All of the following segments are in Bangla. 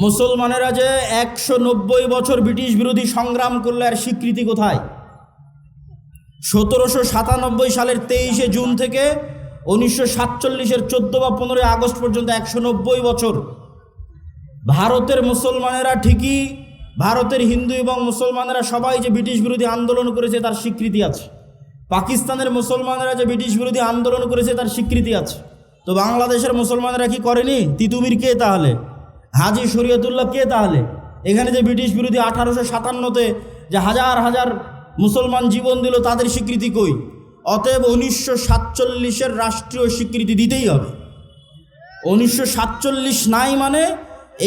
মুসলমানেরা যে ১৯০ বছর ব্রিটিশ বিরোধী সংগ্রাম করলে আর স্বীকৃতি কোথায়? ১৭৯৭ সালের ২৩শে জুন থেকে ১৯৪৭-এর ১৪ বা ১৫ আগস্ট পর্যন্ত ১৯০ বছর ভারতের মুসলমানেরা ঠিকই, ভারতের হিন্দু এবং মুসলমানেরা সবাই যে ব্রিটিশ বিরোধী আন্দোলন করেছে তার স্বীকৃতি আছে। পাকিস্তানের মুসলমানেরা যে ব্রিটিশ বিরোধী আন্দোলন করেছে তার স্বীকৃতি আছে। তো বাংলাদেশের মুসলমানেরা কি করেনি? তিতুমির কে তাহলে? হাজি শরীয়তুল্লাহ কে তাহলে? এখানে যে ব্রিটিশ বিরোধী ১৮৫৭-তে যে হাজার হাজার মুসলমান জীবন দিল তাদের স্বীকৃতি কই? অতএব ১৯৪৭-এর রাষ্ট্রীয় স্বীকৃতি দিতেই হবে। ১৯৪৭ নাই মানে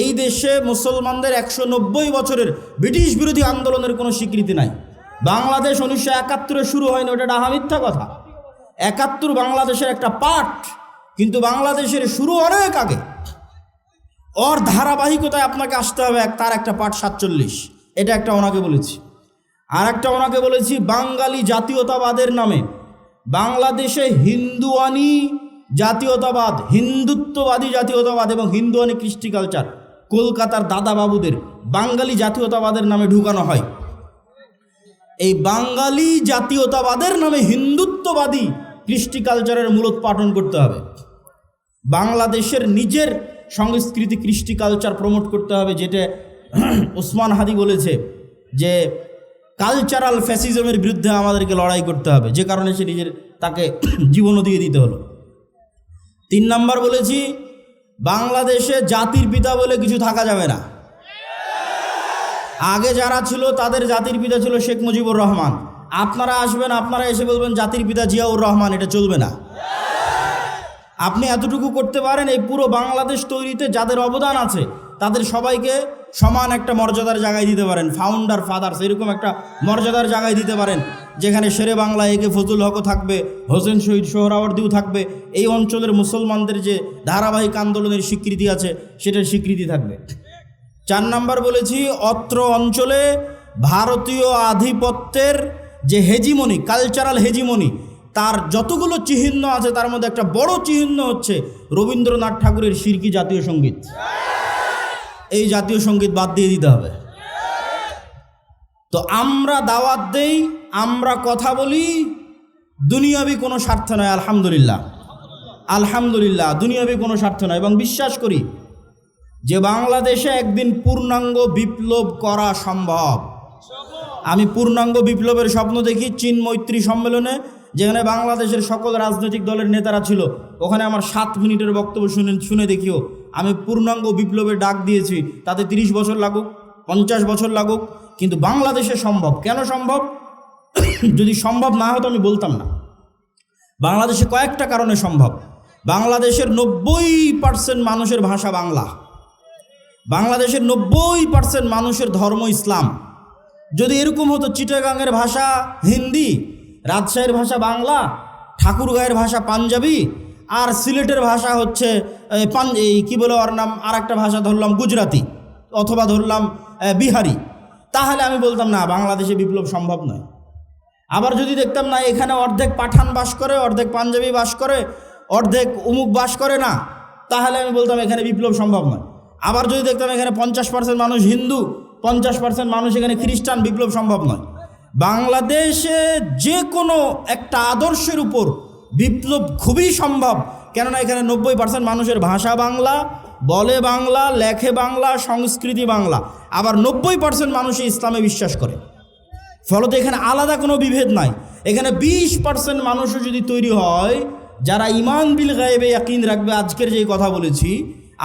এই দেশে মুসলমানদের ১৯০ বছরের ব্রিটিশ বিরোধী আন্দোলনের কোনো স্বীকৃতি নাই। বাংলাদেশ ১৯৭১-এ শুরু হয়নি, ওটা ডাহা মিথ্যা কথা। ৭১ বাংলাদেশের একটা পার্ট, কিন্তু বাংলাদেশের শুরু অনেক আগে। ওর ধারাবাহিকতায় আপনাকে আসতে হবে, তার একটা পার্ট ৪৭। এটা একটা ওনাকে বলেছি। আর একটা ওনাকে বলেছি বাঙালি জাতীয়তাবাদের নামে বাংলাদেশে হিন্দুয়ানি জাতীয়তাবাদ, হিন্দুত্ববাদী জাতীয়তাবাদ এবং হিন্দুয়ানি কৃষ্টি কালচার কলকাতার দাদাবাবুদের বাঙালি জাতীয়তাবাদের নামে ঢুকানো হয়। এই বাঙালি জাতীয়তাবাদের নামে হিন্দুত্ববাদী কৃষ্টি কালচারের মূলোৎপাটন করতে হবে। বাংলাদেশের নিজের সংস্কৃতি কৃষ্টি কালচার প্রমোট করতে হবে, যেটা ওসমান হাদি বলেছে যে কালচারাল ফ্যাসিজমের বিরুদ্ধে আমাদেরকে লড়াই করতে হবে, যে কারণে সে তাকে জীবনও দিয়ে দিতে হলো। ৩ নাম্বার বলেছি বাংলাদেশে জাতির পিতা বলে কিছু থাকা যাবে না। আগে যারা ছিল তাদের জাতির পিতা ছিল শেখ মুজিবুর রহমান। আপনারা আসবেন, আপনারা এসে বলবেন জাতির পিতা জিয়াউর রহমান, এটা চলবে না। আপনি এতটুকু করতে পারেন, এই পুরো বাংলাদেশ তৈরিতে যাদের অবদান আছে তাদের সবাইকে সমান একটা মর্যাদার জায়গায় দিতে পারেন। ফাউন্ডার ফাদার্স এরকম একটা মর্যাদার জায়গায় দিতে পারেন, যেখানে শেরে বাংলা একে ফজলুল হকও থাকবে, হোসেন শহীদ সোহরাওয়ার্দীও থাকবে। এই অঞ্চলের মুসলমানদের যে ধারাবাহিক আন্দোলনের স্বীকৃতি আছে সেটার স্বীকৃতি থাকবে। ৪ নাম্বার বলেছি অত্র অঞ্চলে ভারতীয় আধিপত্যের যে হেজিমনি, কালচারাল হেজিমনি, তার যতগুলো চিহ্ন আছে তার মধ্যে একটা বড় চিহ্ন হচ্ছে রবীন্দ্রনাথ ঠাকুরের শিরকি জাতীয় সঙ্গীত। এই জাতীয় সঙ্গীত বাদ দিয়ে দিতে হবে। তো আমরা দাওয়াত দেই, আমরা কথা বলি, দুনিয়াবি কোনো স্বার্থ নয়। আলহামদুলিল্লাহ, আলহামদুলিল্লাহ, দুনিয়াবি কোনো স্বার্থ নয়। এবং বিশ্বাস করি যে বাংলাদেশে একদিন পূর্ণাঙ্গ বিপ্লব করা সম্ভব। আমি পূর্ণাঙ্গ বিপ্লবের স্বপ্ন দেখি চীন মৈত্রী সম্মেলনে, যেখানে বাংলাদেশের সকল রাজনৈতিক দলের নেতারা ছিল। ওখানে আমার ৭ মিনিটের বক্তব্য শুনে দেখিও আমি পূর্ণাঙ্গ বিপ্লবের ডাক দিয়েছি। তাতে ৩০ বছর লাগুক, ৫০ বছর লাগুক, কিন্তু বাংলাদেশে সম্ভব। কেন সম্ভব? যদি সম্ভব না হতো আমি বলতাম না। বাংলাদেশে কয়েকটা কারণে সম্ভব। বাংলাদেশের ৯০% মানুষের ভাষা বাংলা, বাংলাদেশের ৯০% মানুষের ধর্ম ইসলাম। যদি এরকম হতো চিটাগাংয়ের ভাষা হিন্দি, রাজশাহীর ভাষা বাংলা, ঠাকুরগাঁয়ের ভাষা পাঞ্জাবি, আর সিলেটের ভাষা হচ্ছে কি বলে ওর নাম, আর একটা ভাষা ধরলাম গুজরাতি অথবা ধরলাম বিহারি, তাহলে আমি বলতাম না বাংলাদেশে বিপ্লব সম্ভব নয়। আবার যদি দেখতাম না এখানে অর্ধেক পাঠান বাস করে, অর্ধেক পাঞ্জাবি বাস করে, অর্ধেক উমুক বাস করে না, তাহলে আমি বলতাম এখানে বিপ্লব সম্ভব নয়। আবার যদি দেখতাম এখানে ৫০% মানুষ হিন্দু, ৫০% মানুষ এখানে খ্রিস্টান, বিপ্লব সম্ভব নয়। বাংলাদেশে যে কোনো একটা আদর্শের উপর বিপ্লব খুবই সম্ভব, কেননা এখানে ৯০% মানুষের ভাষা বাংলা, বলে বাংলা, লেখে বাংলা, সংস্কৃতি বাংলা। আবার ৯০% মানুষই ইসলামে বিশ্বাস করে। ফলত এখানে আলাদা কোনো বিভেদ নাই। এখানে ২০% মানুষও যদি তৈরি হয় যারা ইমান বিল গায়েবে ইয়াকিন রাখবে, আজকের যে কথা বলেছি,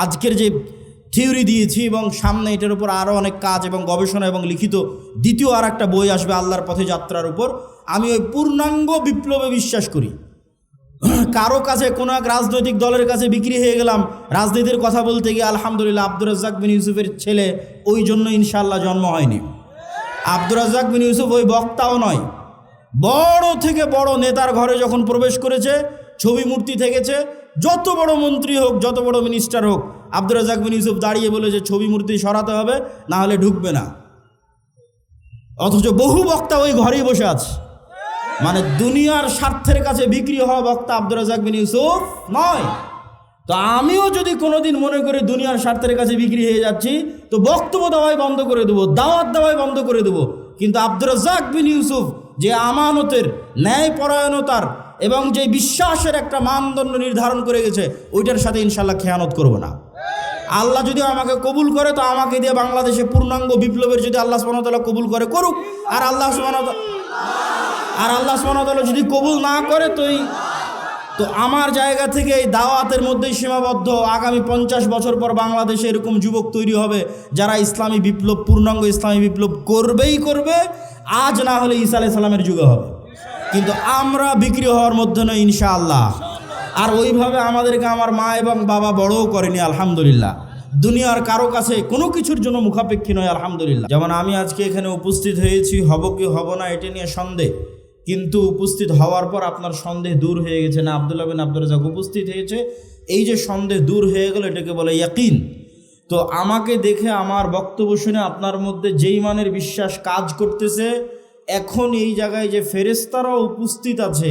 আজকের যে থিওরি দিয়েছি, এবং সামনে এটার উপর আরও অনেক কাজ এবং গবেষণা এবং লিখিত দ্বিতীয় আর একটা বই আসবে আল্লাহর পথে যাত্রার উপর। আমি ওই পূর্ণাঙ্গ বিপ্লবে বিশ্বাস করি। কারো কাছে কোনো এক রাজনৈতিক দলের কাছে বিক্রি হয়ে গেলাম রাজনীতির কথা বলতে গিয়ে, আলহামদুলিল্লাহ আব্দুর রাজ্জাক বিন ইউসুফের ছেলে, ওই জন্য ইনশাআল্লাহ জন্ম হয়নি। আব্দুর রাজ্জাক বিন ইউসুফ ওই বক্তাও নয়। বড় থেকে বড় নেতার ঘরে যখন প্রবেশ করেছে, ছবি মূর্তি থেকেছে, যত বড় মন্ত্রী হোক, যত বড় মিনিস্টার হোক, আব্দুর রাজ্জাক বিন ইউসুফ দাঁড়িয়ে বলেছে ছবি মূর্তি সরাতে হবে, না হলে ঢুকবে না। অথচ বহু বক্তা ওই ঘরেই বসে আছে। মানে দুনিয়ার স্বার্থের কাছে বিক্রি হওয়া বক্তা আব্দুর রাজ্জাক বিন ইউসুফ নয়। তো আমিও যদি কোনোদিন মনে করি দুনিয়ার স্বার্থের কাছে বিক্রি হয়ে যাচ্ছি, তো বক্তব্য দেওয়াই বন্ধ করে দেবো, দাওয়াত দেওয়াই বন্ধ করে দেবো। কিন্তু আব্দুর রাজ্জাক বিন ইউসুফ যে আমানতের, ন্যায়পরায়ণতার এবং যে বিশ্বাসের একটা মানদণ্ড নির্ধারণ করে গেছে, ওইটার সাথে ইনশাল্লাহ খেয়ানত করবো না। আল্লাহ যদি আমাকে কবুল করে, তো আমাকে দিয়ে বাংলাদেশে পূর্ণাঙ্গ বিপ্লবের যদি আল্লাহ সুবহানাহু ওয়া তাআলা কবুল করে, করুক। আর আল্লাহ সুবহানাহু ওয়া তাআলা যদি কবুল না করে, তো আমার জায়গা থেকে এই দাওয়াতের মধ্যেই সীমাবদ্ধ। আগামী 50 বছর পর বাংলাদেশে এরকম যুবক তৈরি হবে যারা ইসলামী বিপ্লব, পূর্ণাঙ্গ ইসলামী বিপ্লব করবেই করবে, আজ না হলে ঈসা আলাইহিস সালামের যুগে হবে। কিন্তু আমরা বিক্রি হওয়ার মধ্যে নয় ইনশাআল্লাহ। আর ওইভাবে আমাদেরকে আমার মা এবং বাবা বড়ও করেনি, আলহামদুলিল্লাহ। দুনিয়ার কারো কাছে কোনো কিছুর জন্য মুখাপেক্ষী নয়, আলহামদুলিল্লাহ। যেমন আমি আজকে এখানে উপস্থিত হয়েছি, হব কি হব না এটা নিয়ে সন্দেহ, কিন্তু উপস্থিত হওয়ার পর আপনার সন্দেহ দূর হয়ে গেছে। না, আব্দুল্লাহ বিন আব্দুর রাজ্জাক উপস্থিত হয়েছে, এই যে সন্দেহ দূর হয়ে গেল, এটাকে বলে ইয়াকিন। তো আমাকে দেখে, আমার বক্তব্য শুনে আপনার মধ্যে যেই মানের বিশ্বাস কাজ করতেছে, এখন এই জায়গায় যে ফেরেশতারাও উপস্থিত আছে,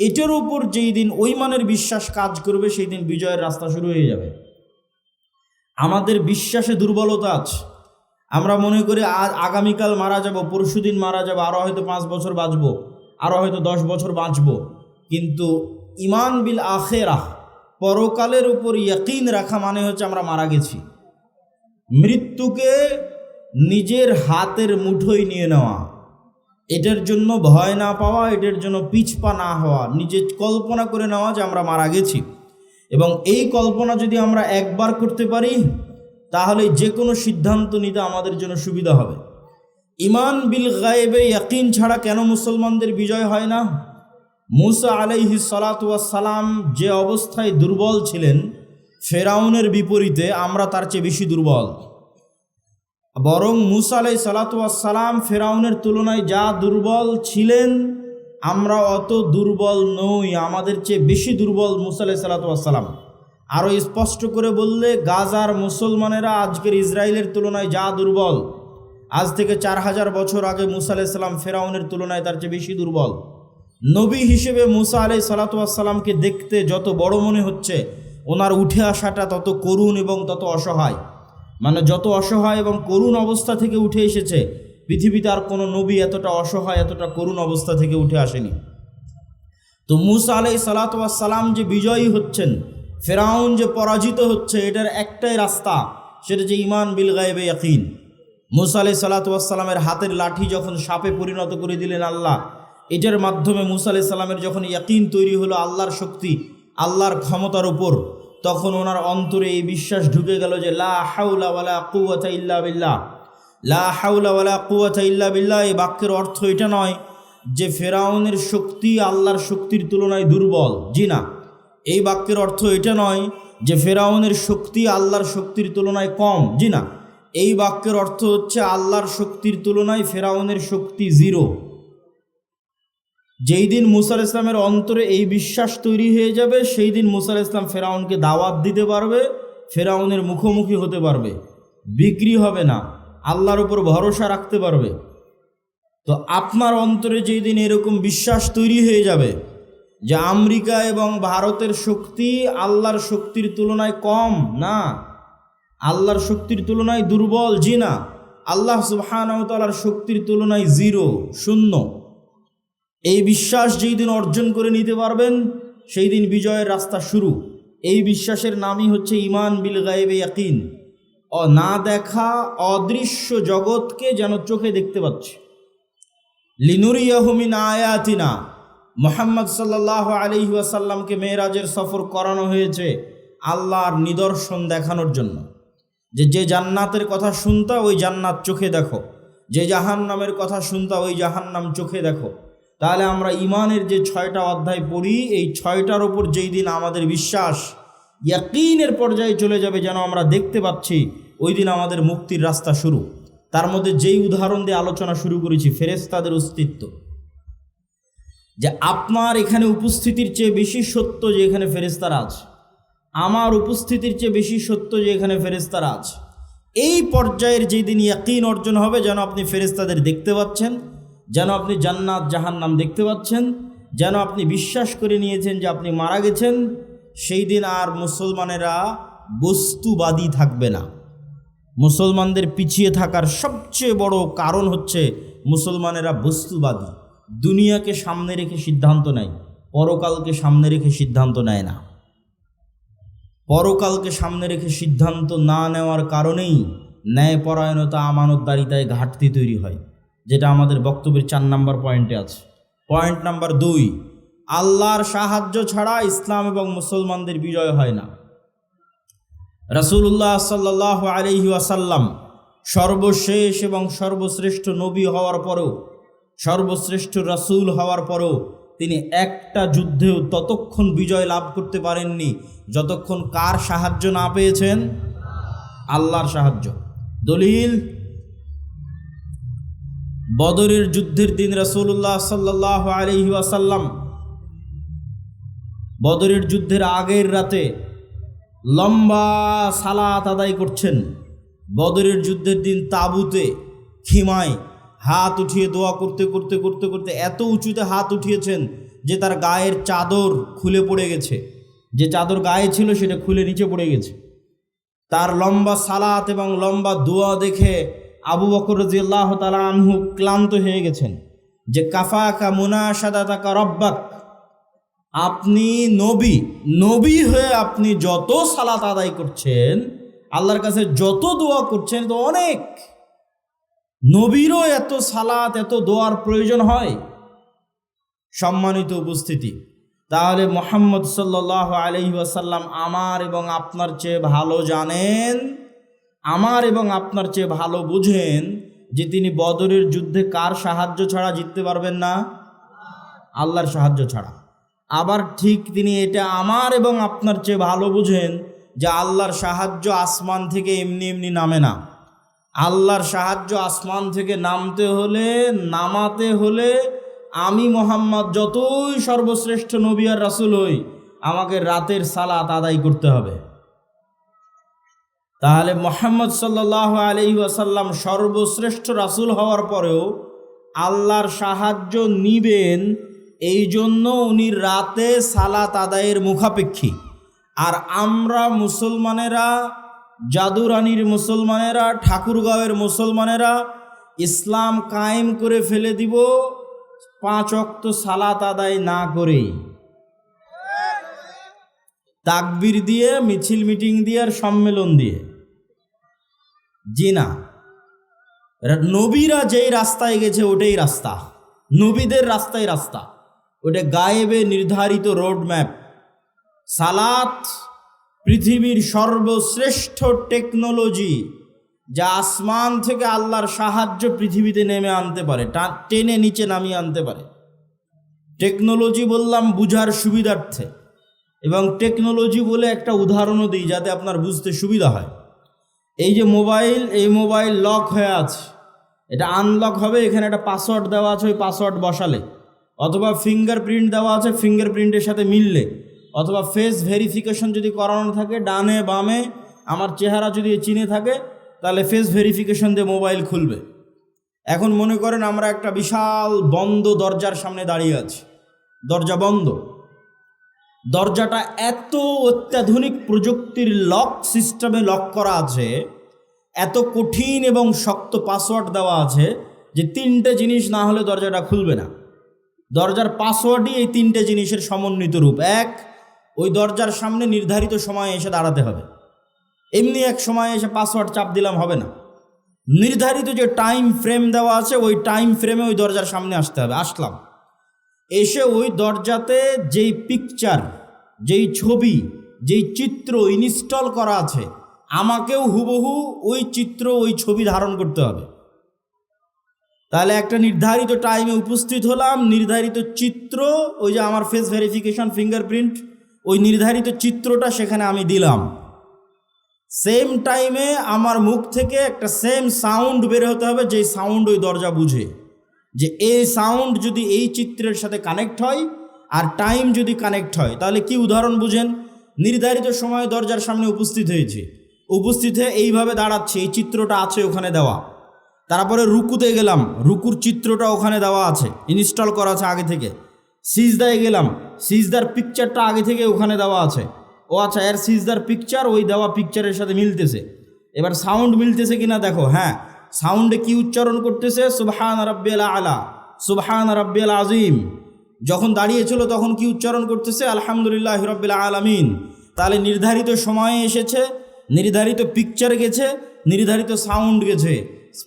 এটার উপর যেই দিন ওই মানের বিশ্বাস কাজ করবে, সেই দিন বিজয়ের রাস্তা শুরু হয়ে যাবে। আমাদের বিশ্বাসে দুর্বলতা আছে। আমরা মনে করি আগামীকাল মারা যাব, পরশুদিন মারা যাব, আরও হয়তো 5 বছর বাঁচবো, আরও হয়তো 10 বছর বাঁচব। কিন্তু ইমান বিল আখিরাহ, পরকালের উপর ইয়াকিন রাখা মানে হচ্ছে আমরা মারা গেছি। মৃত্যুকে নিজের হাতের মুঠোয় নিয়ে নেওয়া, এটার জন্য ভয় না পাওয়া, এটার জন্য পিছপা না হওয়া, নিজে কল্পনা করে নেওয়া যে আমরা মারা গেছি। এবং এই কল্পনা যদি আমরা একবার করতে পারি, তাহলে যে কোনো সিদ্ধান্ত নিতে আমাদের জন্য সুবিধা হবে। ইমান বিল গায়েবে ইয়াকিন ছাড়া কেন মুসলমানদের বিজয় হয় না? মুসা আলাইহিস সালাতু ওয়াস সালাম যে অবস্থায় দুর্বল ছিলেন, ফেরাউনের বিপরীতে আমরা তার চেয়ে বেশি দুর্বল। বরং মুসা আলাইহিস সালাতু ওয়াস সালাম ফেরাউনের তুলনায় যা দুর্বল ছিলেন, আমরা অত দুর্বল নই, আমাদের চেয়ে বেশি দুর্বল মুসা আলাইহিস সালাতু ওয়াস সালাম। আরও স্পষ্ট করে বললে, গাজার মুসলমানেরা আজকের ইসরায়েলের তুলনায় যা দুর্বল, আজ থেকে 4000 বছর আগে মুসা আলাইহিস সালাম ফেরাউনের তুলনায় তার চেয়ে বেশি দুর্বল। নবী হিসেবে মুসা আলাইহিস সালাতু ওয়াস সালামকে দেখতে যত বড় মনে হচ্ছে, ওনার উঠে আসাটা তত করুণ এবং তত অসহায়। মানে যত অসহায় এবং করুণ অবস্থা থেকে উঠে এসেছে, পৃথিবীতে আর কোনো নবী এতটা অসহায়, এতটা করুণ অবস্থা থেকে উঠে আসেনি। তো মুসা আলাইহিস সালাতু ওয়াস সালাম যে বিজয়ী হচ্ছেন, ফেরাউন যে পরাজিত হচ্ছে, এটার একটাই রাস্তা, সেটা যে ইমান বিল গায়বে ইয়াকিন। মুসা আলাইহিস সালাতু ওয়াস সালামের হাতের লাঠি যখন সাপে পরিণত করে দিলেন আল্লাহ, এটার মাধ্যমে মুসা আলাইহিস সালামের যখন ইয়াকিন তৈরি হলো আল্লাহর শক্তি, আল্লাহর ক্ষমতার উপর, তখন ওনার অন্তরে এই বিশ্বাস ঢুকে গেল যে লা হাওলা ওয়ালা কুওয়াতা ইল্লা বিল্লাহ। লা হাওলা ওয়ালা কুওয়াতা ইল্লা বিল্লাহ, এই বাক্যের অর্থ এটা নয় যে ফেরাউনের শক্তি আল্লাহর শক্তির তুলনায় দুর্বল, জি না। এই বাক্যের অর্থ এটা নয় যে ফেরাউনের শক্তি আল্লাহর শক্তির তুলনায় কম, জি না। এই বাক্যের অর্থ হচ্ছে আল্লাহর শক্তির তুলনায় ফেরাউনের শক্তি 0। যেই দিন মুসা আলাইহিস সালামের অন্তরে এই বিশ্বাস তৈরি হয়ে যাবে, সেই দিন মুসা আলাইহিস সালাম ফেরাউনকে দাওয়াত দিতে পারবে, ফেরাউনের মুখোমুখি হতে পারবে, বিক্রি হবে না, আল্লাহর উপর ভরসা রাখতে পারবে। তো আপনার অন্তরে যেই দিন এরকম বিশ্বাস তৈরি হয়ে যাবে যে আমেরিকা এবং ভারতের শক্তি আল্লাহর শক্তির তুলনায় কম না, আল্লাহর শক্তির তুলনায় দুর্বল, জি না, আল্লাহ সুবহানাহু ওয়া তাআলার শক্তির তুলনায় 0, 0, এই বিশ্বাস যেই দিন অর্জন করে নিতে পারবেন, সেই দিন বিজয়ের রাস্তা শুরু। এই বিশ্বাসের নামই হচ্ছে ইমান বিল গায়বে ইয়াকিন। না দেখা অদৃশ্য জগৎকে যেন চোখে দেখতে পাচ্ছি। লিনুরিয়াহু মিন আয়াতিনা, মুহাম্মদ সাল্লাল্লাহু আলাইহি ওয়াসাল্লামকে মেরাজের সফর করানো হয়েছে আল্লাহর নিদর্শন দেখানোর জন্য। যে জান্নাতের কথা শুনতা, ওই জান্নাত চোখে দেখো, যে জাহান্নামের কথা শুনতা, ওই জাহান্নাম চোখে দেখো। তাহলে আমরা ইমানের যে 6টা অধ্যায় পড়ি, এই 6টার ওপর যেই দিন আমাদের বিশ্বাস ইয়াকিনের পর্যায়ে চলে যাবে, যেন আমরা দেখতে পাচ্ছি, ওই দিন আমাদের মুক্তির রাস্তা শুরু। তার মধ্যে যেই উদাহরণ দিয়ে আলোচনা শুরু করেছি, ফেরেশতাদের অস্তিত্ব, যে আপনার এখানে উপস্থিতির চেয়ে বেশি সত্য যে এখানে ফেরেশতারা আছে, আমার উপস্থিতির চেয়ে বেশি সত্য যে এখানে ফেরেশতারা আছে। এই পর্যায়ের যেই দিন ইয়াকিন অর্জন হবে, যেন আপনি ফেরেশতাদের দেখতে পাচ্ছেন, যেন আপনি জান্নাত জাহান্নাম দেখতে পাচ্ছেন, যেন আপনি বিশ্বাস করে নিয়েছেন যে আপনি মারা গেছেন, সেই দিন আর মুসলমানেরা বস্তুবাদী থাকবে না। মুসলমানদের পিছিয়ে থাকার সবচেয়ে বড় কারণ হচ্ছে মুসলমানেরা বস্তুবাদী, দুনিয়াকে সামনে রেখে সিদ্ধান্ত নেয়, পরকালকে সামনে রেখে সিদ্ধান্ত নেয় না। পরকালকে সামনে রেখে সিদ্ধান্ত না নেওয়ার কারণেই ন্যায়পরায়ণতা, আমানতদারিতায় ঘাটতি তৈরি হয়, যেটা আমাদের বক্তব্যের 4 নম্বর পয়েন্টে আছে। পয়েন্ট নাম্বার 2, আল্লাহর সাহায্য ছাড়া ইসলাম এবং মুসলমানদের বিজয় হয় না। রাসূলুল্লাহ সাল্লাল্লাহু আলাইহি ওয়াসাল্লাম সর্বশেষ এবং সর্বশ্রেষ্ঠ নবী হওয়ার পরেও, সর্বশ্রেষ্ঠ রাসূল হওয়ার পরেও তিনি একটা যুদ্ধেও ততক্ষণ বিজয় লাভ করতে পারেননি যতক্ষণ কার সাহায্য না পেয়েছেন? আল্লাহর সাহায্য। দলিল, বদরের যুদ্ধের দিন রাসূলুল্লাহ সাল্লাল্লাহু আলাইহি ওয়াসাল্লাম বদরের যুদ্ধের আগের রাতে লম্বা সালাত আদায় করছেন। বদরের যুদ্ধের দিন তাঁবুতে খিমায় হাত উঠিয়ে দোয়া করতে করতে করতে করতে এত উঁচুতে হাত উঠিয়েছেন যে তার গায়ের চাদর খুলে পড়ে গেছে। যে চাদর গায়ে ছিল সেটা খুলে নিচে পড়ে গেছে। তার লম্বা সালাত এবং লম্বা দোয়া দেখে আবু বকর রাদিয়াল্লাহু তাআলা আনহু ক্লান্ত হয়ে গেছেন। যে কাফাকা মুনাশাদাতাকা রব্বাক, আপনি নবী হয়ে আপনি যত সালাত আদায় করছেন, আল্লাহর কাছে যত দোয়া করছেন, তো অনেক। নবীরও এত সালাত, এত দোয়ার প্রয়োজন হয়? সম্মানিত উপস্থিতি, তাহলে মুহাম্মদ সাল্লাল্লাহু আলাইহি ওয়াসাল্লাম আমার এবং আপনার চেয়ে ভালো জানেন, আমার এবং আপনার চেয়ে ভালো বুঝেন যে তিনি বদরের যুদ্ধে কার সাহায্য ছাড়া জিততে পারবেন না? আল্লাহর সাহায্য ছাড়া। আবার ঠিক তিনি এটা আমার এবং আপনার চেয়ে ভালো বুঝেন যে আল্লাহর সাহায্য আসমান থেকে এমনি এমনি নামে না। আল্লাহর সাহায্য আসমান থেকে নামাতে হলে আমি মুহাম্মদ যতই সর্বশ্রেষ্ঠ নবী আর রাসূল হই, আমাকে রাতের সালাত আদায় করতে হবে। তাহলে মুহাম্মদ সাল্লাল্লাহু আলাইহি ওয়াসাল্লাম সর্বশ্রেষ্ঠ রাসূল হওয়ার পরেও আল্লাহর সাহায্য নিবেন, এই জন্য উনি রাতে সালাত আদায়ের মুখাপেক্ষী। আর আমরা মুসলমানেরা, জাদুরানির মুসলমানেরা, ঠাকুরগাঁওয়ের মুসলমানেরা ইসলাম কায়েম করে ফেলে দিব 5 ওয়াক্ত সালাত আদায় না করে, তাকবীর দিয়ে, মিছিল মিটিং দিয়ে আর সম্মেলন দিয়ে। জি না, নবীরা যেই রাস্তায় গেছে ওটাই রাস্তা, নবীদের রাস্তায় রাস্তা, ওটা গায়েবে নির্ধারিত রোড ম্যাপ। সালাত পৃথিবীর সর্বশ্রেষ্ঠ টেকনোলজি, যা আসমান থেকে আল্লাহর সাহায্য পৃথিবীতে নেমে আনতে পারে, টেনে নিচে নামিয়ে আনতে পারে। টেকনোলজি বললাম বুঝার সুবিধার্থে, এবং টেকনোলজি বলে একটা উদাহরণও দিই যাতে আপনার বুঝতে সুবিধা হয়। এই যে মোবাইল, এই মোবাইল লক হয়ে আছে, এটা আনলক হবে, এখানে একটা পাসওয়ার্ড দেওয়া আছে, ওই পাসওয়ার্ড বসালে, অথবা ফিঙ্গারপ্রিন্ট দেওয়া আছে, ফিঙ্গারপ্রিন্টের সাথে মিললে, অথবা ফেস ভেরিফিকেশন যদি করানো থাকে, ডানে বামে আমার চেহারা যদি চিনে থাকে, তাহলে ফেস ভেরিফিকেশন দিয়ে মোবাইল খুলবে। এখন মনে করেন আমরা একটা বিশাল বন্ধ দরজার সামনে দাঁড়িয়ে আছি, দরজা বন্ধ, দরজাটা এত অত্যাধুনিক প্রযুক্তির লক সিস্টেমে লক করা আছে, এত কঠিন এবং শক্ত পাসওয়ার্ড দেওয়া আছে যে 3টে জিনিস না হলে দরজাটা খুলবে না। দরজার পাসওয়ার্ডই এই 3টে জিনিসের সমন্বিত রূপ। 1, ওই দরজার সামনে নির্ধারিত সময়ে এসে দাঁড়াতে হবে, এমনি এক সময় এসে পাসওয়ার্ড চাপ দিলাম হবে না। নির্ধারিত যে টাইম ফ্রেম দেওয়া আছে, ওই টাইম ফ্রেমে ওই দরজার সামনে আসতে হবে। আসলাম, এসে ওই দরজাতে যেই পিকচার, যেই ছবি, যেই চিত্র ইনস্টল করা আছে, আমাকেও হুবহু ওই চিত্র, ওই ছবি ধারণ করতে হবে। তাহলে একটা নির্ধারিত টাইমে উপস্থিত হলাম, নির্ধারিত চিত্র, ওই যে আমার ফেস ভেরিফিকেশন, ফিঙ্গারপ্রিন্ট, ওই নির্ধারিত চিত্রটা সেখানে আমি দিলাম। সেম টাইমে আমার মুখ থেকে একটা সেম সাউন্ড বের হতে হবে, যেই সাউন্ড ওই দরজা বুঝে যে এই সাউন্ড যদি এই চিত্রের সাথে কানেক্ট হয় আর টাইম যদি কানেক্ট হয়, তাহলে কি উদাহরণ বুঝেন? নির্ধারিত সময়ে দরজার সামনে উপস্থিত হয়েছে, উপস্থিত হয়ে এইভাবে দাঁড়াচ্ছে, এই চিত্রটা আছে ওখানে দেওয়া। তারপরে রুকুতে গেলাম, রুকুর চিত্রটা ওখানে দেওয়া আছে, ইনস্টল করা আছে আগে থেকে। সিজদায় গেলাম, সিজদার পিকচারটা আগে থেকে ওখানে দেওয়া আছে। ও আচ্ছা, এর সিজদার পিকচার ওই দেওয়া পিকচারের সাথে মিলতেছে। এবার সাউন্ড মিলতেছে কিনা দেখো। হ্যাঁ, সাউন্ডে কি উচ্চারণ করতেছে? সুবহান রাব্বিয়াল আলা, সুবহান রাব্বিয়াল আজিম। যখন দাঁড়িয়েছিল তখন কি উচ্চারণ করতেছে? আলহামদুলিল্লাহ রাব্বিল আলামিন। তাহলে নির্ধারিত সময়ে এসেছে, নির্ধারিত পিকচার গেছে, নির্ধারিত সাউন্ড গেছে,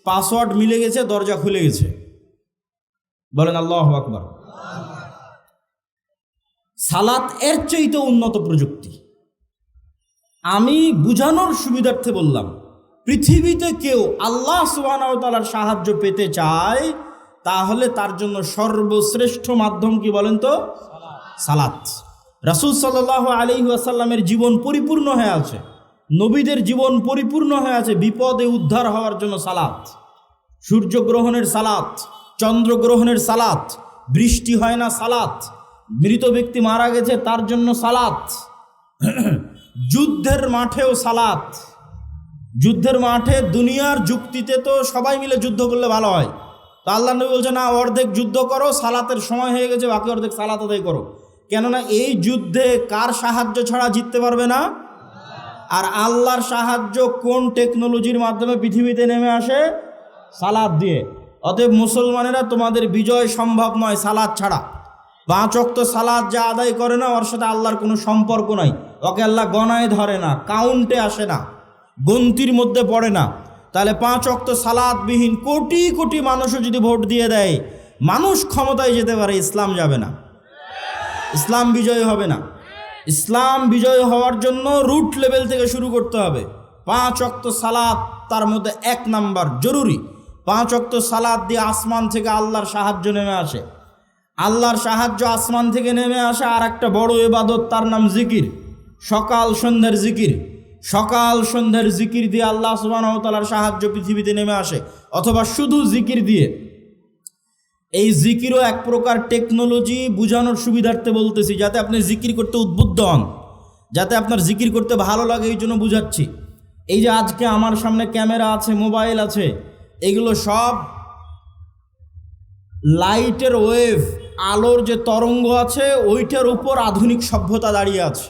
পাসওয়ার্ড মিলে গেছে, দরজা খুলে গেছে। বলেন আল্লাহু আকবার। সালাত এর চাইতে উন্নত প্রযুক্তি। আমি বুঝানোর সুবিধার্থে বললাম, পৃথিবীতে কেউ আল্লাহ সুবহানাহু ওয়া তাআলার সাহায্য পেতে চায় তাহলে তার জন্য সর্বশ্রেষ্ঠ মাধ্যম কি বলেন তো? সালাত। রাসূল সাল্লাল্লাহু আলাইহি ওয়াসাল্লামের জীবন পরিপূর্ণ হয়ে আছে, নবীদের জীবন পরিপূর্ণ হয়ে আছে বিপদে উদ্ধার হওয়ার জন্য সালাত। সূর্যগ্রহণের সালাত, চন্দ্রগ্রহণের সালাত, বৃষ্টি হয় না সালাত, মৃত ব্যক্তি মারা গেছে তার জন্য সালাত, যুদ্ধের মাঠেও সালাত। যুদ্ধের মাঠে দুনিয়ার যুক্তিতে তো সবাই মিলে যুদ্ধ করলে ভালো হয়, তো আল্লাহ নবী বলছে না, অর্ধেক যুদ্ধ করো, সালাতের সময় হয়ে গেছে, বাকি অর্ধেক সালাত আদায় করো। কেননা এই যুদ্ধে কার সাহায্য ছাড়া জিততে পারবে না? আর আল্লাহর সাহায্য কোন টেকনোলজির মাধ্যমে পৃথিবীতে নেমে আসে? সালাত দিয়ে। অতএব মুসলমানেরা, তোমাদের বিজয় সম্ভব নয় সালাত ছাড়া। 5 ওয়াক্ত সালাত যা আদায় করে না, ওর সাথে আল্লাহর কোনো সম্পর্ক নাই। ওকে আল্লাহ গণায় ধরে না, কাউন্টে আসে না, গন্তির মধ্যে পড়ে না। তাহলে 5 ওয়াক্ত সালাতবিহীন কোটি কোটি মানুষও যদি ভোট দিয়ে দেয়, মানুষ ক্ষমতায় যেতে পারে, ইসলাম যাবে না, ইসলাম বিজয় হবে না। ইসলাম বিজয় হওয়ার জন্য রুট লেভেল থেকে শুরু করতে হবে। 5 ওয়াক্ত সালাত তার মধ্যে 1 নাম্বার জরুরি। 5 ওয়াক্ত সালাত দিয়ে আসমান থেকে আল্লাহর সাহায্য নেমে আসে। আল্লাহর সাহায্য আসমান থেকে নেমে আসে আর একটা বড় ইবাদত, তার নাম জিকির। সকাল সন্ধ্যার জিকির, সকাল সন্ধ্যার জিকির দিয়ে আল্লাহ সুবহানাহু ওয়া তাআলার সাহায্য পৃথিবীতে নেমে আসে, অথবা শুধু জিকির দিয়ে। এই জিকিরও এক প্রকার টেকনোলজি, বুঝানোর সুবিধার্থে বলতেছি, যাতে আপনি জিকির করতে উদ্বুদ্ধ হন, যাতে আপনার জিকির করতে ভালো লাগে, এই জন্য বুঝাচ্ছি। এই যে আজকে আমার সামনে ক্যামেরা আছে, মোবাইল আছে, এগুলো সব লাইটের ওয়েভ, আলোর যে তরঙ্গ আছে ওইটার উপর আধুনিক সভ্যতা দাঁড়িয়ে আছে।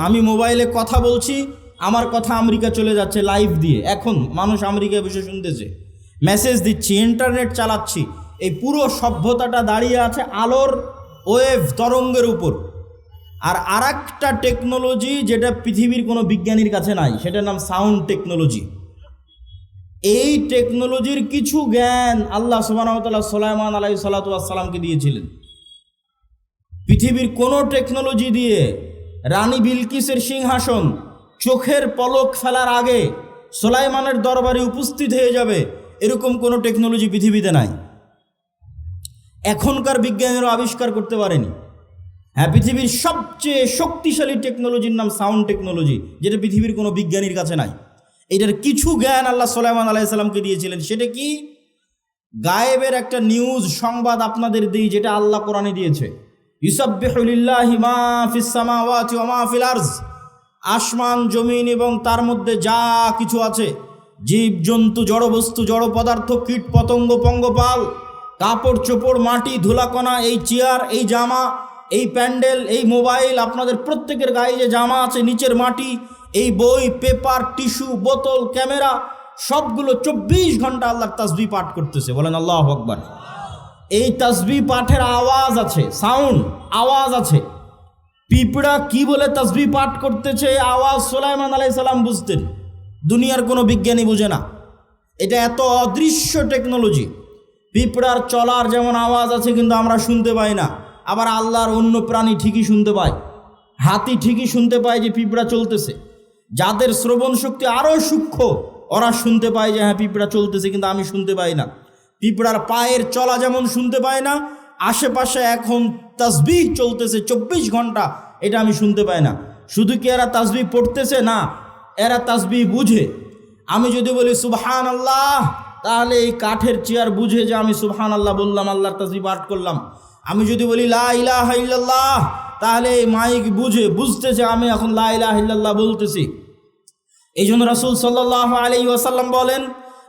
আমি মোবাইলে কথা বলছি, আমার কথা আমেরিকা চলে যাচ্ছে লাইভ দিয়ে, এখন মানুষ আমেরিকায় বসে শুনতেছে, মেসেজ দিচ্ছি, ইন্টারনেট চালাচ্ছি। এই পুরো সভ্যতাটা দাঁড়িয়ে আছে আলোর ওয়েভ তরঙ্গের উপর। আর আরেকটা টেকনোলজি যেটা পৃথিবীর কোনো বিজ্ঞানীর কাছে নাই, সেটার নাম সাউন্ড টেকনোলজি। এই টেকনোলজির কিছু জ্ঞান আল্লাহ সুবহানাহু ওয়া তাআলা সুলাইমান আলাইহিস সালাতু ওয়াস সালামকে দিয়েছিলেন। পৃথিবীর কোনো টেকনোলজি দিয়ে রানী বিলকিসের সিংহাসন চোখের পলক ফেলার আগে সুলাইমানের দরবারে উপস্থিত হয়ে যাবে, এরকম কোনো টেকনোলজি পৃথিবীতে নাই। এখনকার বিজ্ঞানীরা আবিষ্কার করতে পারেনি। হ্যাঁ, পৃথিবীর সবচেয়ে শক্তিশালী টেকনোলজির নাম সাউন্ড টেকনোলজি, যেটা পৃথিবীর কোনো বিজ্ঞানীর কাছে নাই। এটার কিছু জ্ঞান আল্লাহ সুলাইমান আলাইহিস সালামকে দিয়েছিলেন। সেটা কি? গায়েবের একটা নিউজ সংবাদ আপনাদের দিই, যেটা আল্লাহ কোরআনে দিয়েছে। ইউসাব্বিহু লিল্লাহি মা ফিস সামাওয়াতি ওয়া মা ফিল আরজ, আসমান জমিন এবং তার মধ্যে যা কিছু আছে, জীব জন্তু, জড়বস্তু, জড় পদার্থ, কীট পতঙ্গ, পঙ্গপাল, কাপড় চোপড়, মাটি, ধুলাকণা, এই চেয়ার, এই জামা, এই প্যান্ডেল, এই মোবাইল, আপনাদের প্রত্যেকের গায়ে যে জামা আছে, নিচের মাটি, এই বই, পেপার, টিস্যু, বোতল, ক্যামেরা, সবগুলো 24 ঘন্টা আল্লাহর তাসবিহ পাঠ করতেছে। বলেন আল্লাহু আকবার। এই তাসবিহ পাঠের আওয়াজ আছে, সাউন্ড, আওয়াজ আছে। পিঁপড়া কি বলে তাসবিহ পাঠ করতেছে, আওয়াজ সুলাইমান আলাইহিস সালাম বুঝতেন, দুনিয়ার কোনো বিজ্ঞানী বুঝে না। এটা এত অদৃশ্য টেকনোলজি। পিঁপড়ার চলার যেমন আওয়াজ আছে, কিন্তু আমরা শুনতে পাই না। আবার আল্লাহর অন্য প্রাণী ঠিকই শুনতে পায়, হাতি ঠিকই শুনতে পায় যে পিঁপড়া চলতেছে। যাদের শ্রবণ শক্তি আরও সূক্ষ্ম, ওরা শুনতে পায় যে হ্যাঁ পিঁপড়া চলতেছে, কিন্তু আমি শুনতে পাই না। পিঁপড়ার পায়ের চলা যেমন শুনতে পায় না, আশেপাশে এখন তাসবিহ চলতেছে 24 ঘন্টা, এটা আমি শুনতে পাই না। শুধু কি এরা তাসবিহ পড়তেছে? না, এরা তাসবিহ বুঝে। আমি যদি বলি সুবহানাল্লাহ, তাহলে এই কাঠের চেয়ার বুঝে যে আমি সুবহানাল্লাহ বললাম, আল্লাহর তাসবিহ পাঠ করলাম। আমি যদি বলি লা ইলাহা ইল্লাল্লাহ, তাহলে এই মাইক বুঝতেছে আমি এখন লা ইলাহা ইল্লাল্লাহ বলতেছি। এই জন্য রাসূল সাল্লাল্লাহু আলাইহি ওয়াসাল্লাম বলেন,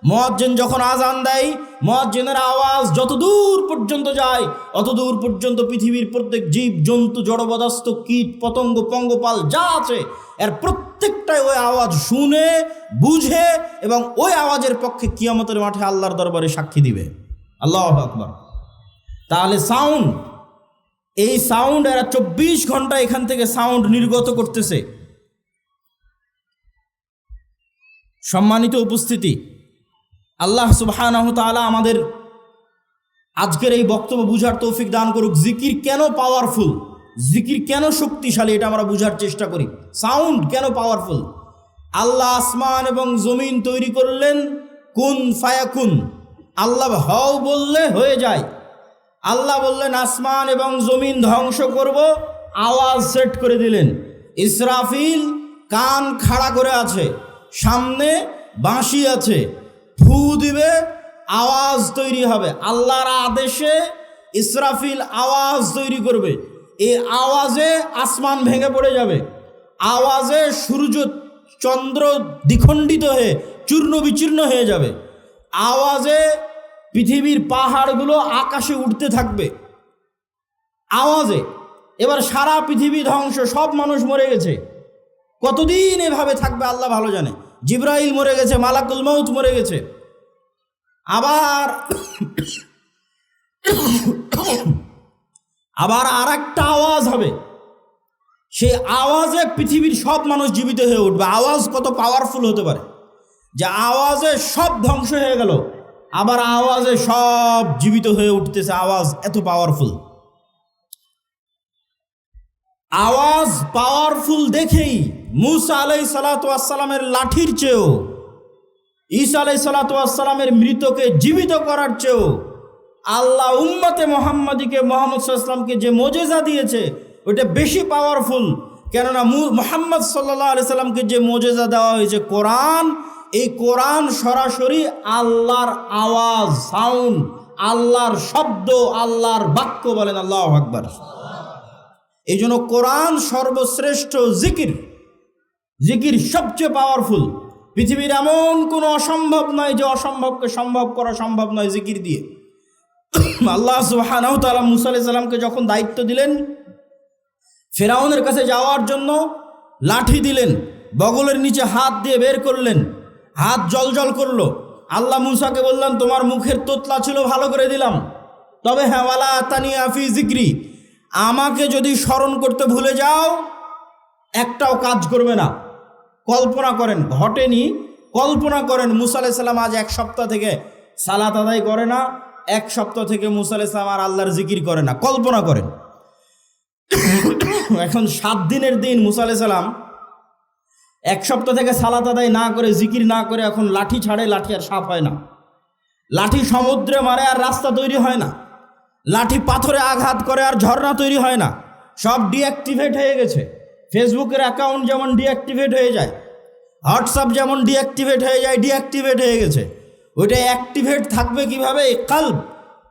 মুয়াজ্জিন যখন আজান দেয়, মুয়াজ্জিনের আওয়াজ যত দূর পর্যন্ত যায় অত দূর পর্যন্ত পৃথিবীর প্রত্যেক জীব জন্তু জড়বদাস্ত কীট পতঙ্গ পঙ্গপাল যা আছে এর প্রত্যেকটাই ওই আওয়াজ শুনে বুঝে এবং ওই আওয়াজের পক্ষে কিয়ামতের মাঠে আল্লাহর দরবারে সাক্ষী দিবে। আল্লাহু আকবার। তাহলে সাউন্ড, এই সাউন্ড এরা 24 ঘন্টা এখান থেকে সাউন্ড নির্গত করতেছে। সম্মানিত উপস্থিতি, আল্লাহ সুবহানাহু তাআলা আমাদের আজকের এই বক্তব্য বুঝার তৌফিক দান করুক। জিকির কেন পাওয়ারফুল, জিকির কেন শক্তিশালী, এটা আমরা বুঝার চেষ্টা করি। সাউন্ড কেন পাওয়ারফুল? আল্লাহ আসমান এবং জমিন তৈরি করলেন কুন ফায়াকুন, আল্লাহ হও বললে হয়ে যায়। আল্লাহ বললেন আসমান এবং জমিন ধ্বংস করব, আওয়াজ সেট করে দিলেন। ইসরাফিল কান খাড়া করে আছে, সামনে বাঁশি আছে, ফু দিবে, আওয়াজ তৈরি হবে। আল্লাহর আদেশে ইসরাফিল আওয়াজ তৈরি করবে, এই আওয়াজে আসমান ভেঙে পড়ে যাবে, আওয়াজে সূর্য চন্দ্র দ্বিখণ্ডিত হয়ে চূর্ণ বিচূর্ণ হয়ে যাবে, আওয়াজে পৃথিবীর পাহাড়গুলো আকাশে উঠতে থাকবে আওয়াজে। এবার সারা পৃথিবী ধ্বংস, সব মানুষ মরে গেছে। কতদিন এভাবে থাকবে আল্লাহ ভালো জানে। জিবরাইল মরে গেছে, মালাকুল মউত মরে গেছে। আবার আর একটা আওয়াজ হবে, সেই আওয়াজে পৃথিবীর সব মানুষ জীবিত হয়ে উঠবে। আওয়াজ কত পাওয়ারফুল হতে পারে যে আওয়াজে সব ধ্বংস হয়ে গেল, আবার আওয়াজে সব জীবিত হয়ে উঠতেছে। আওয়াজ এত পাওয়ারফুল। আওয়াজ পাওয়ারফুল দেখেই মুসা আলাইহিস সালাতু ওয়াস সালামের লাঠির চেয়েও, ঈসা আলাইহিস সালাতু ওয়াস সালামের মৃতকে জীবিত করার চেয়েও আল্লাহ উম্মতে মুহাম্মাদিকে, মুহাম্মদ সাল্লাল্লাহু আলাইহি ওয়াসাল্লামকে যে মুজিজা দিয়েছে ওটা বেশি পাওয়ারফুল। কেননা মুহাম্মদ সাল্লাল্লাহু আলাইহি সাল্লামকে যে মুজিজা দেওয়া হয়েছে কোরআন, এই কোরআন সরাসরি আল্লাহর আওয়াজ, সাউন্ড, আল্লাহর শব্দ, আল্লাহর বাক্য। বলেন আল্লাহু আকবার। এই জন্য কোরআন সর্বশ্রেষ্ঠ জিকির, জিকির সবচেয়ে পাওয়ারফুল। পৃথিবীর এমন কোনো অসম্ভব নয় যে অসম্ভবকে সম্ভব করা সম্ভব নয় জিকির দিয়ে। আল্লাহ সুবহানাহু ওয়া তাআলা মুসা আলাইহিস সালামকে যখন দায়িত্ব দিলেন ফেরাউনের কাছে যাওয়ার জন্য, লাঠি দিলেন, বগলের নিচে হাত দিয়ে বের করলেন, হাত জলজল করলো। আল্লাহ মুসাকে বললেন তোমার মুখের তোতলা ছিল ভালো করে দিলাম, তবে হ্যাঁ ওয়ালা তানিয়া ফি যিকরি, আমাকে যদি স্মরণ করতে ভুলে যাও একটাও কাজ করবে না। কল্পনা করেন, ঘটেনি, কল্পনা করেন মুসা আলাইহিস সালাম আজ 1 সপ্তাহ থেকে সালাত আদায় করে না, 1 সপ্তাহ থেকে মুসা আলাইহিস সালাম আর আল্লাহর জিকির করে না। কল্পনা করেন। এখন 7 দিনের দিন মুসা আলাইহিস সালাম 1 সপ্তাহ থেকে সালাত আদায় না করে, জিকির না করে এখন লাঠি ছাড়ে, লাঠি আর সাফ হয় না। লাঠি সমুদ্রে মারে আর রাস্তা তৈরি হয় না। লাঠি পাথরে আঘাত করে আর ঝর্ণা তৈরি হয় না। সব ডিঅ্যাক্টিভেট হয়ে গেছে। ফেসবুকের অ্যাকাউন্ট যেমন ডিঅ্যাক্টিভেট হয়ে যায়, হোয়াটসঅ্যাপ যেমন ডিঅ্যাক্টিভেট হয়ে যায়, ডিঅ্যাক্টিভেট হয়ে গেছে। ওইটা অ্যাক্টিভেট থাকবে কিভাবে? কলব,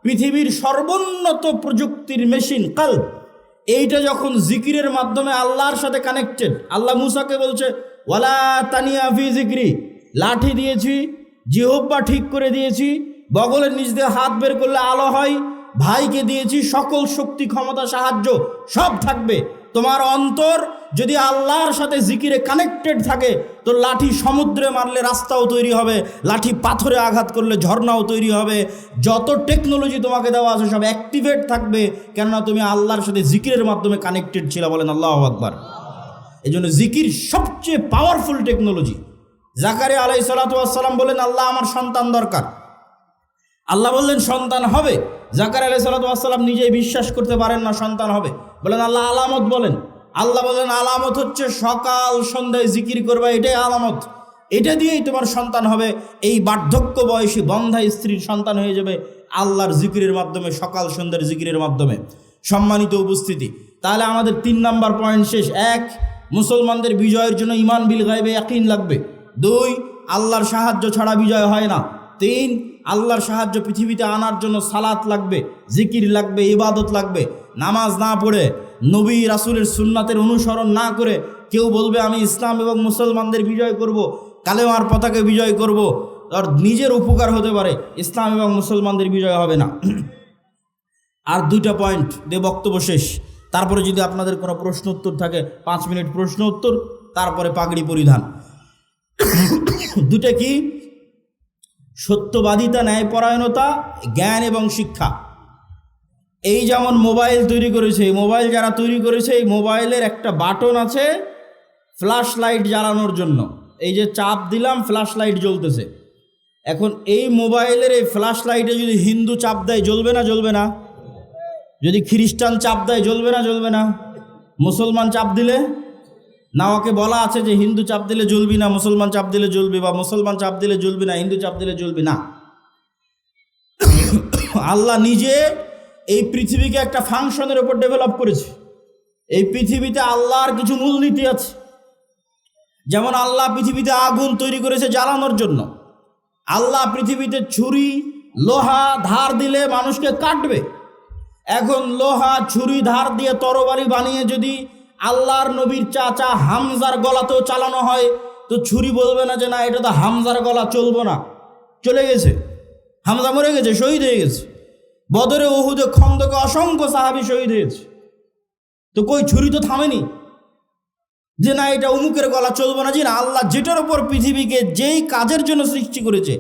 পৃথিবীর সর্বোন্নত প্রযুক্তির মেশিন কলব, এইটা যখন জিকিরের মাধ্যমে আল্লাহর সাথে কানেক্টেড। আল্লাহ মুসাকে বলছে ওয়ালা তানিয়া ফি যিকরি, লাঠি দিয়েছি, জিহ্বা ঠিক করে দিয়েছি, বগলের নিচ দিয়ে হাত বের করলে আলো হয়, ভাইকে দিয়েছি সকল শক্তি ক্ষমতা সাহায্য সব থাকবে। তোমার অন্তর যদি আল্লাহর সাথে জিকিরে কানেক্টেড থাকে তো লাঠি সমুদ্রে মারলে রাস্তাও তৈরি হবে, লাঠি পাথরে আঘাত করলে ঝর্ণাও তৈরি হবে। যত টেকনোলজি তোমাকে দেওয়া আছে সব অ্যাক্টিভেট থাকবে, কেননা তুমি আল্লাহর সাথে জিকিরের মাধ্যমে কানেক্টেড ছিল। বলেন আল্লাহু আকবার। এই জন্য জিকির সবচেয়ে পাওয়ারফুল টেকনোলজি। জাকারিয়া আলাইহিস সালাতু ওয়াস সালাম বলেন আল্লাহ আমার সন্তান দরকার। আল্লাহ বললেন সন্তান হবে। জাকারিয়া আলাইহিস সালাতু ওয়াস সালাম নিজেই বিশ্বাস করতে পারেন না সন্তান হবে। বলেন আল্লাহ আলামত বলেন। আল্লাহ বলেন আলামত হচ্ছে সকাল সন্ধ্যায় জিকির করবে, এটাই আলামত, এটা দিয়েই তোমার সন্তান হবে। এই বার্ধক্য বয়সী বন্ধা স্ত্রীর সন্তান হয়ে যাবে আল্লাহর জিকিরের মাধ্যমে, সকাল সন্ধ্যার জিকিরের মাধ্যমে। সম্মানিত উপস্থিতি, তাহলে আমাদের 3 নাম্বার পয়েন্ট শেষ। 1, মুসলমানদের বিজয়ের জন্য ঈমান বিল গায়বে ইয়াকিন লাগবে। 2, আল্লাহর সাহায্য ছাড়া বিজয় হয় না। 3, আল্লাহর সাহায্য পৃথিবীতে আনার জন্য সালাত লাগবে, জিকির লাগবে, ইবাদত লাগবে। নামাজ না পড়ে, নবী রাসূলের সুন্নাতের অনুসরণ না করে কেউ বলবে আমি ইসলাম এবং মুসলমানদের বিজয় করব, কালেমার পতাকা বিজয় করব, আর নিজের উপকার হতে পারে, ইসলাম এবং মুসলমানদের বিজয় হবে না। আর 2টা পয়েন্ট দিয়ে বক্তব্য শেষ। তারপরে যদি আপনাদের কোনো প্রশ্ন উত্তর থাকে 5 মিনিট প্রশ্ন উত্তর, তারপরে পাগড়ি পরিধান। 2টা কি? সত্যবাদিতা, ন্যায়পরায়ণতা, জ্ঞান এবং শিক্ষা। এই যেমন মোবাইল তৈরি করেছে, মোবাইল যারা তৈরি করেছে, এই মোবাইলের একটা বাটন আছে ফ্ল্যাশ লাইট জ্বালানোর জন্য। এই যে চাপ দিলাম ফ্ল্যাশ লাইট জ্বলতেছে। এখন এই মোবাইলের এই ফ্ল্যাশ লাইটে যদি হিন্দু চাপ দেয় জ্বলবে না? জ্বলবে না। যদি খ্রিস্টান চাপ দেয় জ্বলবে না? জ্বলবে না। মুসলমান চাপ দিলে না, ওকে বলা আছে যে হিন্দু চাপ দিলে জ্বলবি না, মুসলমান চাপ দিলে জ্বলবি, বা মুসলমান চাপ দিলে জ্বলবি না, হিন্দু চাপ দিলে জ্বলবি না। আল্লাহ নিজে এই পৃথিবীকে একটা ফাংশনের উপর ডেভেলপ করেছে। এই পৃথিবীতে আল্লাহর কিছু মূলনীতি আছে। যেমন আল্লাহ পৃথিবীতে আগুন তৈরি করেছে জ্বালানোর জন্য। আল্লাহ পৃথিবীতে ছুরি, লোহা ধার দিলে মানুষকে কাটবে। এখন লোহা, ছুরি ধার দিয়ে তরবারি বানিয়ে যদি আল্লাহর নবীর চাচা হামজার গলাতেও চালানো হয়, তো ছুরি বলবে না যে না এটা তো হামজার গলা, চলবো না, চলে গেছে, হামজা মরে গেছে, শহীদ হয়ে গেছে। বদরে, উহুদে, খন্দকে অসংখ্য সাহাবী শহীদ হয়েছে। তো কই ছুরি তো থামেনি যে না এটা অমুকের গলা, চলবো না। জি না, আল্লাহ যেটার উপর পৃথিবীকে যেই কাজের জন্য সৃষ্টি করেছে,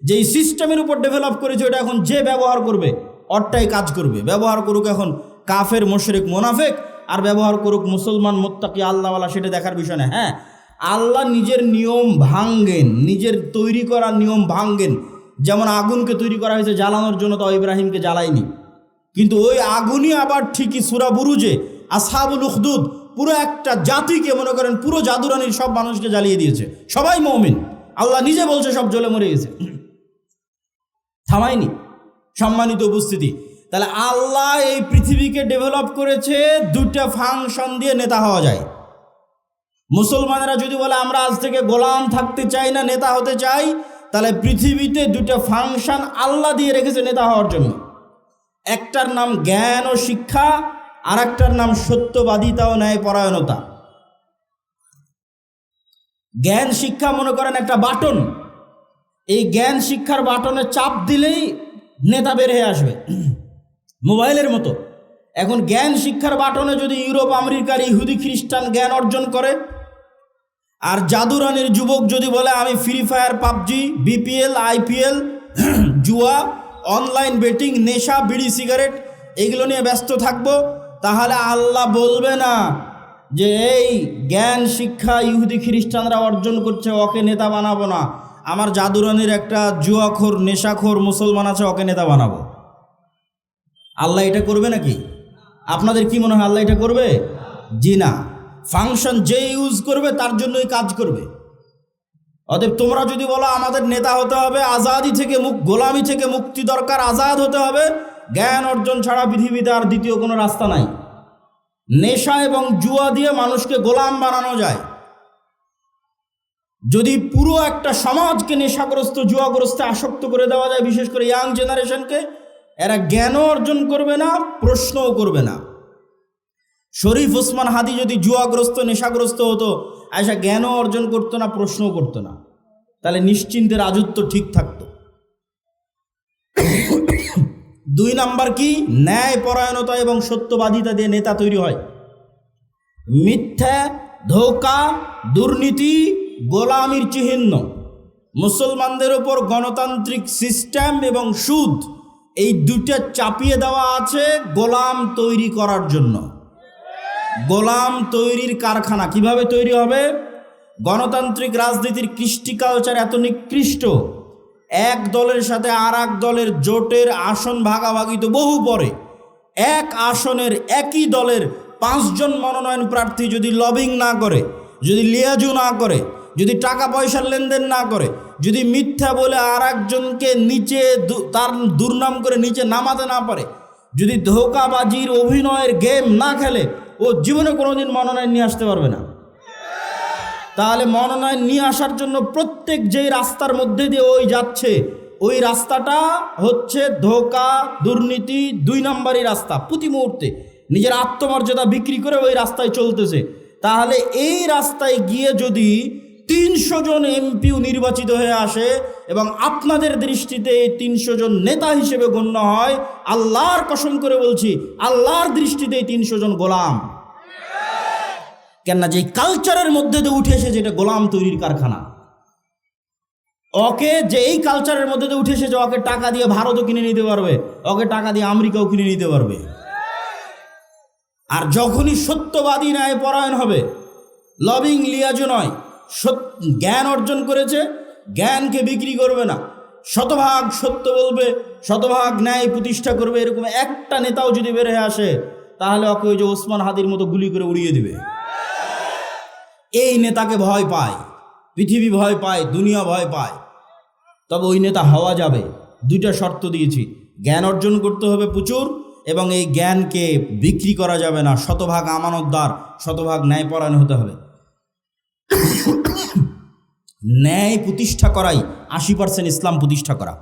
যেই সিস্টেমের উপর ডেভেলপ করেছে, ওটা এখন যে ব্যবহার করবে অরটাই কাজ করবে। ব্যবহার করুক এখন কাফের, মুশরিক, মুনাফিক, আর ব্যবহার করুক মুসলমান, মুত্তাকি, আল্লাহওয়ালা, সেটা দেখার বিষয় না। হ্যাঁ, আল্লাহ নিজের নিয়ম ভাঙ্গেন, নিজের তৈরি করা নিয়ম ভাঙ্গেন। যেমন আগুনকে তৈরি করা হয়েছে জ্বালানোর জন্য, তো ইব্রাহিমকে জ্বালায়নি, কিন্তু ওই আগুনই আবার ঠিকই সূরা বুরুজে আসহাবুল উখদুদ পুরো একটা জাতিকে, মনে করেন পুরো জাদুরানির সব মানুষকে জ্বালিয়ে দিয়েছে। সবাই মুমিন, আল্লাহ নিজে বলছে সব জ্বলে মরে গেছে, থামায়নি। সম্মানিত উপস্থিতি, তাহলে আল্লাহ এই পৃথিবীকে ডেভেলপ করেছে 2টা ফাংশন দিয়ে নেতা হওয়া যায়। মুসলমানেরা যদি বলে আমরা আজ থেকে গোলাম থাকতে চাই না, নেতা হতে চাই, তাহলে পৃথিবীতে 2টা ফাংশন আল্লাহ দিয়ে রেখেছে নেতা হওয়ার জন্য। একটার নাম জ্ঞান ও শিক্ষা, আর একটার নাম সত্যবাদিতা ও ন্যায়পরায়ণতা। জ্ঞান শিক্ষা মনে করেন একটা বাটন, এই জ্ঞান শিক্ষার বাটনে চাপ দিলেই নেতা বের হয়ে আসবে, মোবাইলের মতো। এখন জ্ঞান শিক্ষার বাটনে যদি ইউরোপ, আমেরিকার ইহুদি, খ্রিস্টান জ্ঞান অর্জন করে, আর জাদুরানির যুবক যদি বলে আমি free fire, PUBG, BPL, IPL, জুয়া, অনলাইন বেটিং, নেশা, বিড়ি, সিগারেট এগুলো নিয়ে ব্যস্ত থাকবো, তাহলে আল্লাহ বলবে না যে এই জ্ঞান শিক্ষা ইহুদি খ্রিস্টানরা অর্জন করছে, ওকে নেতা বানাবো না। আমার জাদুরানির একটা জুয়াখোর, নেশাখোর মুসলমান আছে, ওকে নেতা বানাবো। আল্লাহ এটা করবে নাকি? আপনাদের কি মনে হয় আল্লাহ এটা করবে? জি না। ফাংশন যে ইউজ করবে তার জন্যই কাজ করবে। অতএব তোমরা যদি বলো আমাদের নেতা হতে হবে, আজাদি থেকে গোলামি থেকে মুক্তি দরকার, আজাদ হতে হবে, জ্ঞান অর্জন ছাড়া পৃথিবীতে আর দ্বিতীয় কোনো রাস্তা নাই। নেশা এবং জুয়া দিয়ে মানুষকে গোলাম বানানো যায়। যদি পুরো একটা সমাজকে নেশাগ্রস্ত, জুয়াগ্রস্তে আসক্ত করে দেওয়া যায়, বিশেষ করে ইয়াং জেনারেশনকে, এরা জ্ঞানও অর্জন করবে না, প্রশ্নও করবে না। শরীফ ওসমান হাদি যদি জুয়াগ্রস্ত, নেশাগ্রস্ত হতো, আয়সা জ্ঞানও অর্জন করতো না, প্রশ্নও করতো না, তাহলে নিশ্চিন্তে রাজত্ব ঠিক থাকতো। 2 নাম্বার কি? ন্যায়পরায়ণতা এবং সত্যবাদিতা দিয়ে নেতা তৈরি হয়। মিথ্যা, ধোঁকা, দুর্নীতি, গোলামির চিহ্ন। মুসলমানদের ওপর গণতান্ত্রিক সিস্টেম এবং সুদ, এই 2টা চাপিয়ে দেওয়া আছে গোলাম তৈরি করার জন্য। গোলাম তৈরির কারখানা কিভাবে তৈরি হবে? গণতান্ত্রিক রাজনীতির কৃষ্টি কালচার এত নিকৃষ্ট, এক দলের সাথে আর এক দলের জোটের আসন ভাগাভাগি তো বহু পরে। এক আসনের একই দলের 5 জন মনোনয়ন প্রার্থী যদি লবিং না করে, যদি লিয়াজু না করে, যদি টাকা পয়সার লেনদেন না করে, যদি মিথ্যা বলে আর একজনকে নিচে তার দুর্নাম করে নিচে নামাতে না পারে, যদি ধোঁকাবাজির অভিনয়ের গেম না খেলে, ও জীবনে কোনোদিন মনোনয়ন নিয়ে আসতে পারবে না। তাহলে মনোনয়ন নিয়ে আসার জন্য প্রত্যেক যেই রাস্তার মধ্যে দিয়ে ওই যাচ্ছে, ওই রাস্তাটা হচ্ছে ধোঁকা, দুর্নীতি, 2 নম্বরই রাস্তা। প্রতি মুহূর্তে নিজের আত্মমর্যাদা বিক্রি করে ওই রাস্তায় চলতেছে। তাহলে এই রাস্তায় গিয়ে যদি 300 জন এমপিও নির্বাচিত হয়ে আসে এবং আপনাদের দৃষ্টিতে এই 300 জন নেতা হিসেবে গণ্য হয়, আল্লাহর কসম করে বলছি, আল্লাহর দৃষ্টিতে এই 300 জন গোলাম। কেননা যে কালচারের মধ্যে দিয়ে উঠে এসেছে, এটা গোলাম তৈরির কারখানা। ওকে যে এই কালচারের মধ্যে দিয়ে উঠে এসেছে, ওকে টাকা দিয়ে ভারতও কিনে নিতে পারবে, ওকে টাকা দিয়ে আমেরিকাও কিনে নিতে পারবে। আর যখনই সত্যবাদী ন্যায় পরায়ণ হবে, লবিং লিয়াজও নয়, জ্ঞান অর্জন করেছে, জ্ঞানকে বিক্রি করবে না, শতভাগ সত্য বলবে, শতভাগ ন্যায় প্রতিষ্ঠা করবে, এরকম একটা নেতাও যদি বের হয়ে আসে, তাহলে ওকে ওই যে ওসমান হাদির মতো গুলি করে উড়িয়ে দিবে। এই নেতাকে ভয় পায়, পৃথিবী ভয় পায়, দুনিয়া ভয় পায়। তবে ওই নেতা হওয়া যাবে, 2টা শর্ত দিয়েছি, জ্ঞান অর্জন করতে হবে প্রচুর, এবং এই জ্ঞানকে বিক্রি করা যাবে না, শতভাগ আমানতদার, শতভাগ ন্যায়পরায়ণ হতে হবে। ন্যায় প্রতিষ্ঠা করাই 80% ইসলাম প্রতিষ্ঠা করা।